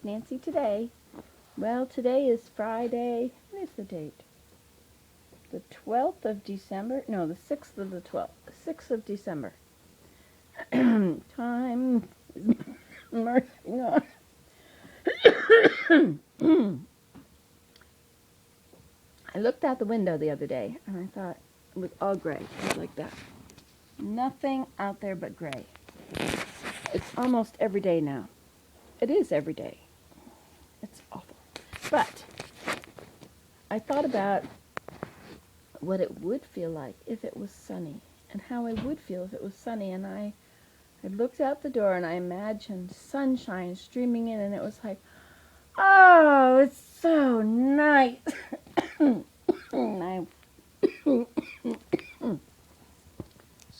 Ask Nancy today. Well, today is Friday. What is the date? The 12th of December? No, the 6th of the 12th. 6th of December. Time is marching on. I looked out the window the other day and I thought it was all gray. It was like that. Nothing out there but gray. It's almost every day now. It is every day. It's awful. But I thought about what it would feel like if it was sunny and how I would feel if it was sunny. And I looked out the door and I imagined sunshine streaming in and it was like, oh, it's so nice. And I was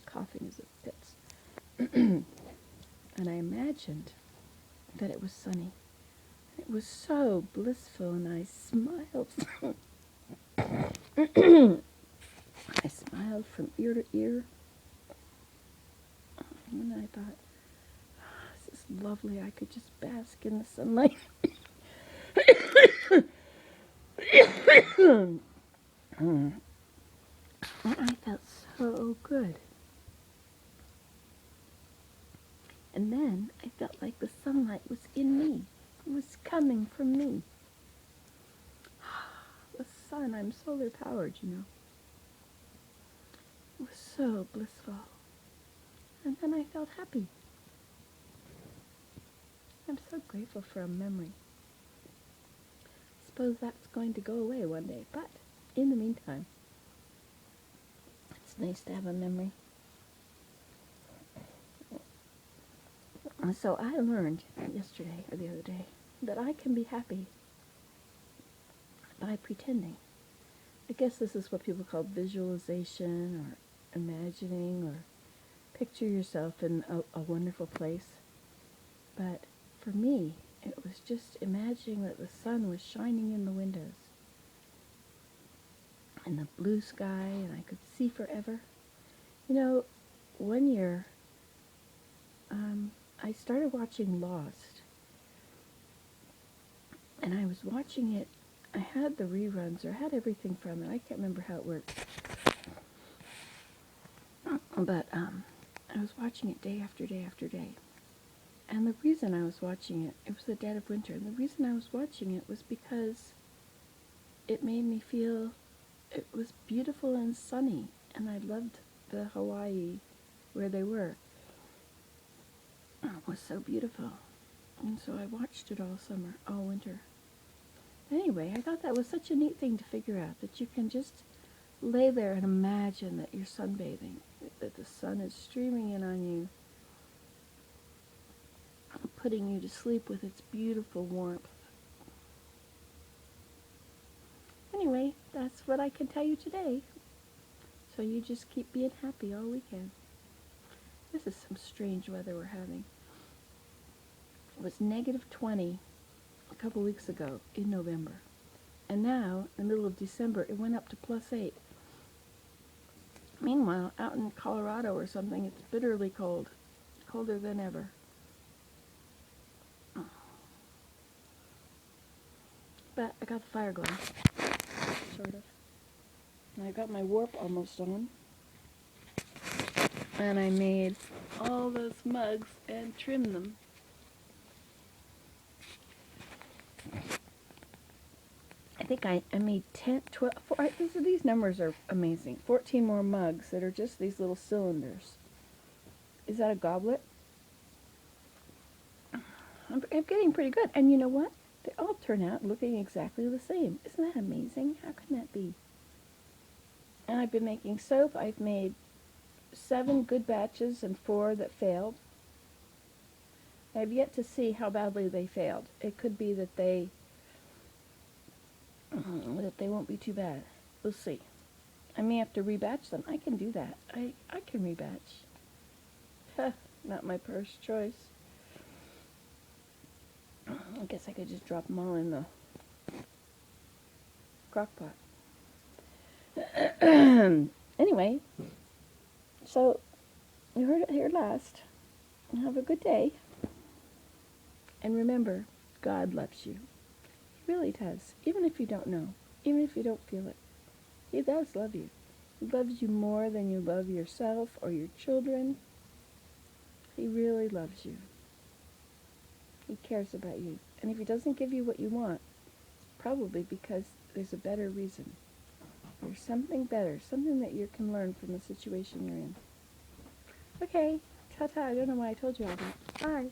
coughing as it fits. And I imagined that it was sunny. It was so blissful and I smiled. I smiled from ear to ear. And I thought, oh, this is lovely. I could just bask in the sunlight. I felt so good. And then I felt like the sunlight was in me. It was coming from me. The sun, I'm solar powered, you know. It was so blissful. And then I felt happy. I'm so grateful for a memory. I suppose that's going to go away one day, but in the meantime, it's nice to have a memory. So I learned yesterday or the other day that I can be happy by pretending. I guess this is what people call visualization or imagining or picture yourself in a wonderful place. But for me, it was just imagining that the sun was shining in the windows and the blue sky and I could see forever. You know, one year I started watching Lost and I was watching it. I had the reruns or had everything from it. I can't remember how it worked. But I was watching it day after day after day. And the reason I was watching it, it was the dead of winter, and the reason I was watching it was because it made me feel it was beautiful and sunny, and I loved the Hawaii where they were. It was so beautiful. And so I watched it all summer, all winter. Anyway, I thought that was such a neat thing to figure out, that you can just lay there and imagine that you're sunbathing, that the sun is streaming in on you, putting you to sleep with its beautiful warmth. Anyway, that's what I can tell you today. So you just keep being happy all weekend. This is some strange weather we're having. It was negative 20 a couple weeks ago in November. And now, in the middle of December, it went up to plus 8. Meanwhile, out in Colorado or something, it's bitterly cold. Colder than ever. But I got the fire going. Sort of. And I got my warp almost on. And I made all those mugs and trimmed them. I think I made 10, 12, these numbers are amazing. 14 more mugs that are just these little cylinders. Is that a goblet? I'm getting pretty good. And you know what? They all turn out looking exactly the same. Isn't that amazing? How can that be? And I've been making soap. I've made 7 good batches and 4 that failed. I have yet to see how badly they failed. It could be that they won't be too bad. We'll see. I may have to rebatch them. I can do that. I can rebatch. Not my first choice. I guess I could just drop them all in the crock pot. Anyway, so you heard it here last. Have a good day. And remember, God loves you. He really does. Even if you don't know. Even if you don't feel it. He does love you. He loves you more than you love yourself or your children. He really loves you. He cares about you. And if he doesn't give you what you want, it's probably because there's a better reason. There's something better, something that you can learn from the situation you're in. Okay, ta-ta. I don't know why I told you all that. Bye.